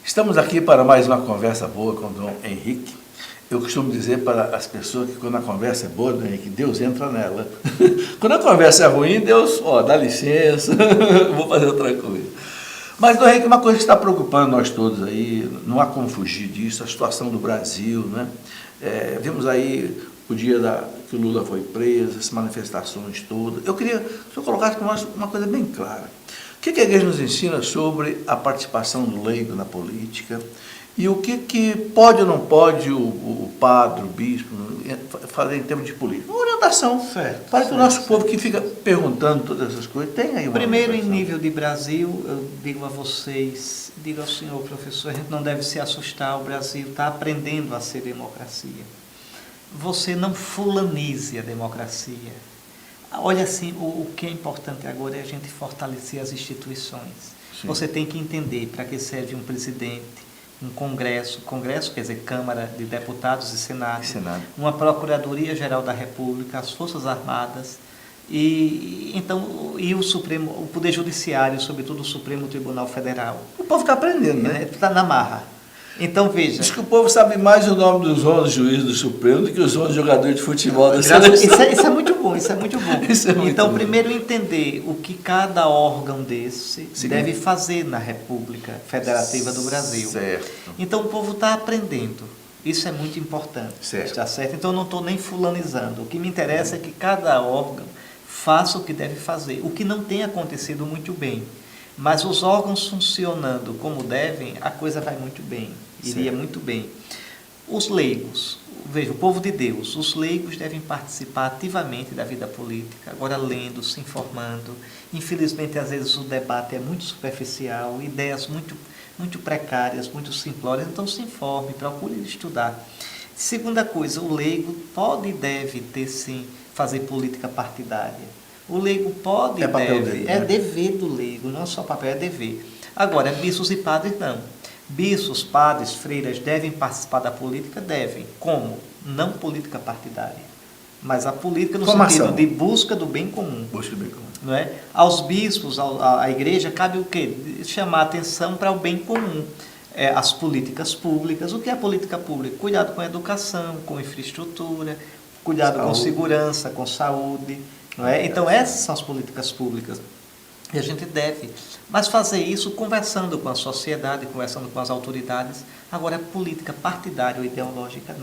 Estamos aqui para mais uma conversa boa com o Dom Henrique. Eu costumo dizer para as pessoas que quando a conversa é boa, Dom Henrique, Deus entra nela. Quando a conversa é ruim, Deus, dá licença, vou fazer outra coisa. Mas, Dom Henrique, uma coisa que está preocupando nós todos aí, não há como fugir disso, a situação do Brasil, né? Vimos aí o dia que o Lula foi preso, as manifestações todas. Eu queria que o senhor colocasse para nós uma coisa bem clara. O que a igreja nos ensina sobre a participação do leigo na política e o que pode ou não pode o padre, o bispo, fazer em termos de política? Uma orientação para que o nosso povo que fica perguntando todas essas coisas tenha aí uma Primeiro, orientação. em nível de Brasil, eu digo a vocês, digo ao senhor professor, a gente não deve se assustar, o Brasil está aprendendo a ser democracia. Você não fulanize a democracia. Olha assim, o que é importante agora é a gente fortalecer as instituições. Sim. Você tem que entender para que serve um presidente, um Congresso quer dizer Câmara de Deputados e Senado, uma Procuradoria-Geral da República, as Forças Armadas e o Supremo, o Poder Judiciário, sobretudo o Supremo Tribunal Federal. O povo está aprendendo, né? Está na marra. Então, veja... Acho que o povo sabe mais o nome dos 11 juízes do Supremo do que os 11 jogadores de futebol da seleção. Isso é muito bom, isso é muito bom. Então, primeiro entender o que cada órgão desse deve fazer na República Federativa do Brasil. Certo. Então, o povo está aprendendo. Isso é muito importante. Certo. Está certo? Então, eu não estou nem fulanizando. O que me interessa é que cada órgão faça o que deve fazer. O que não tem acontecido muito bem. Mas os órgãos funcionando como devem, a coisa vai muito bem, iria muito bem. Os leigos, veja, o povo de Deus, os leigos devem participar ativamente da vida política, agora lendo, se informando. Infelizmente, às vezes o debate é muito superficial, ideias muito precárias, muito simplórias, então se informe, procure estudar. Segunda coisa, o leigo pode e deve ter sim, fazer política partidária. O leigo pode e deve, é dever do leigo, não é só papel, é dever. Agora, bispos e padres não. Bispos, padres, freiras devem participar da política? Devem. Como? Não política partidária, mas a política no sentido de busca do bem comum. Busca do bem comum. Não é? Aos bispos, à igreja, cabe o quê? Chamar a atenção para o bem comum. As políticas públicas. O que é política pública? Cuidado com a educação, com infraestrutura, cuidado com segurança, com saúde. Não é? Então, essas são as políticas públicas. E a gente deve, mas fazer isso conversando com a sociedade, conversando com as autoridades. Agora, política partidária ou ideológica,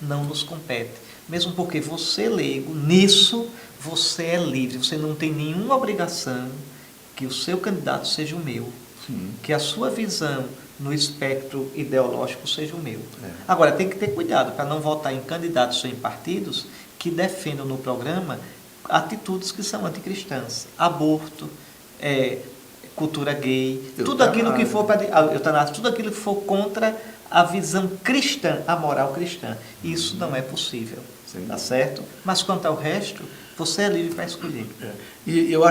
não nos compete. Mesmo porque você, leigo, nisso você é livre, você não tem nenhuma obrigação que o seu candidato seja o meu, que a sua visão no espectro ideológico seja o meu. Agora, tem que ter cuidado para não votar em candidatos ou em partidos que defendam no programa atitudes que são anticristãs, aborto, cultura gay, tudo aquilo que for para eutanásia, tudo aquilo que for contra a visão cristã, a moral cristã. Isso não é possível, tá certo? Mas quanto ao resto, você é livre para escolher. E eu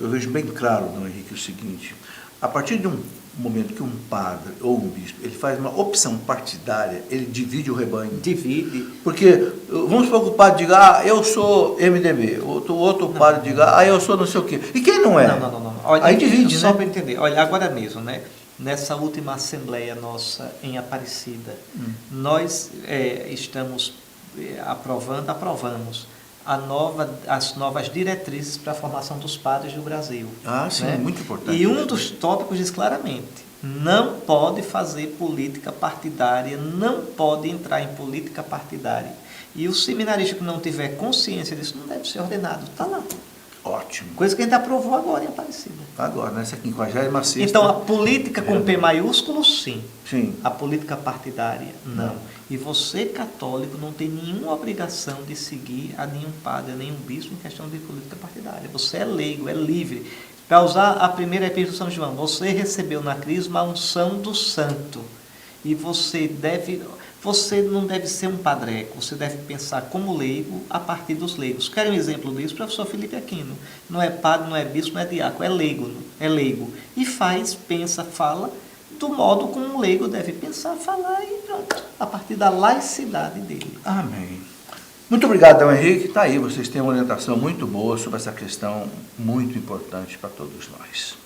vejo bem claro, Dom Henrique, o seguinte: a partir de um momento que um padre ou um bispo ele faz uma opção partidária, ele divide o rebanho. Divide. Porque vamos supor que o padre diga, eu sou MDB, o outro padre diga, eu sou não sei o quê. E quem não é? Não. Olha, aí divide, só né? para entender. Olha, agora mesmo, né? Nessa última assembleia nossa em Aparecida, nós estamos aprovamos as novas diretrizes para a formação dos padres do Brasil. Sim, né? Muito importante. E um dos tópicos diz claramente, não pode fazer política partidária, não pode entrar em política partidária. E o seminarista que não tiver consciência disso não deve ser ordenado. Está lá. Ótimo. Coisa que a gente aprovou agora em Aparecida. Agora, nessa 56ª. Então, a política com P maiúsculo, sim. Sim. A política partidária, não. E você, católico, não tem nenhuma obrigação de seguir a nenhum padre, a nenhum bispo em questão de política partidária. Você é leigo, é livre. Para usar a primeira epístola de São João, você recebeu na crisma a unção do santo. E você não deve ser um padreco, você deve pensar como leigo a partir dos leigos. Quer um exemplo disso? O professor Felipe Aquino. Não é padre, não é bispo, não é diácono, é leigo. E pensa, fala do modo como um leigo deve pensar, falar e pronto, a partir da laicidade dele. Amém. Muito obrigado, Dom Henrique. Está aí, vocês têm uma orientação muito boa sobre essa questão muito importante para todos nós.